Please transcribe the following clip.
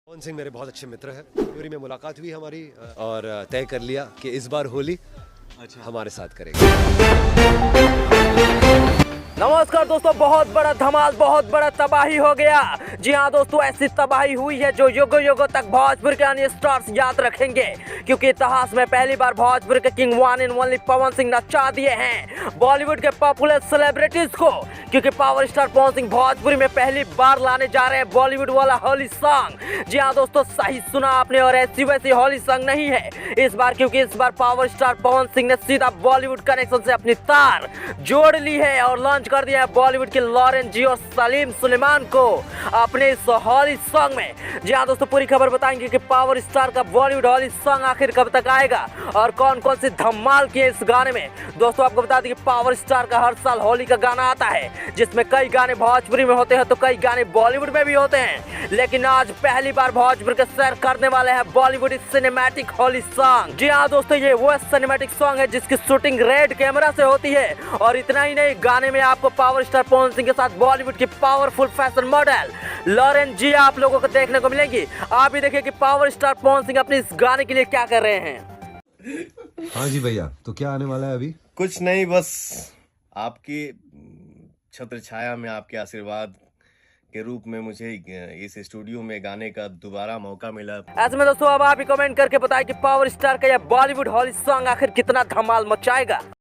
पवन सिंह मेरे बहुत अच्छे मित्र हैं। त्रिपुरी में मुलाकात हुई हमारी और तय कर लिया कि इस बार होली हमारे साथ करेंगे। नमस्कार दोस्तों, बहुत बड़ा धमाल, बहुत बड़ा तबाही हो गया। जी हाँ दोस्तों, ऐसी तबाही हुई है जो युगों युगों तक भोजपुर के अन्य स्टार्स याद रखेंगे, क्योंकि इतिहास में पहली बार भोजपुर के king one and only Pawan Singh नचा दिए हैं बॉलीवुड के पॉपुलर सेलिब्रिटीज को। क्योंकि पावर स्टार पवन सिंह भोजपुरी में पहली बार लाने जा रहे हैं बॉलीवुड वाला होली सॉन्ग। जी हाँ दोस्तों, सही सुना आपने, और ऐसी वैसी होली सॉन्ग नहीं है इस बार, क्योंकि इस बार पावर स्टार पवन सिंह ने सीधा बॉलीवुड कनेक्शन से अपनी तार जोड़ ली है और लॉन्च कर दिया है बॉलीवुड के लॉरेन जी और सलीम सुलेमान को अपने इस होली सॉन्ग में। जी हाँ दोस्तों, पूरी खबर बताएंगे कि पावर स्टार का बॉलीवुड होली सॉन्ग आखिर कब तक आएगा और कौन कौन से धमाल किए इस गाने में। दोस्तों आपको बता दें कि पावर स्टार का हर साल होली का गाना आता है, जिसमें कई गाने भोजपुरी में होते हैं तो कई गाने बॉलीवुड में भी होते हैं, लेकिन आज पहली बार भोजपुर के सैर करने वाले हैं बॉलीवुड सिनेमैटिक होली सॉन्ग। जी हाँ दोस्तों, ये वो सिनेमैटिक सॉन्ग है जिसकी शूटिंग रेड कैमरा से होती है। और इतना ही नहीं, गाने में आपको पावर स्टार पवन सिंह के साथ बॉलीवुड की पावरफुल फैशन मॉडल लॉरेन जी आप लोगों को देखने को मिलेंगी। आप भी देखिए कि पावर स्टार पवन सिंह अपने इस गाने के लिए क्या कर रहे हैं। हाँ जी भैया, तो क्या आने वाला है अभी? कुछ नहीं, बस आपकी छत्र छाया में आपके आशीर्वाद के रूप में मुझे इस स्टूडियो में गाने का दोबारा मौका मिला। ऐसे में दोस्तों अब आप ही कमेंट करके बताएं कि पावर स्टार का यह बॉलीवुड होली सॉन्ग आखिर कितना धमाल मचाएगा।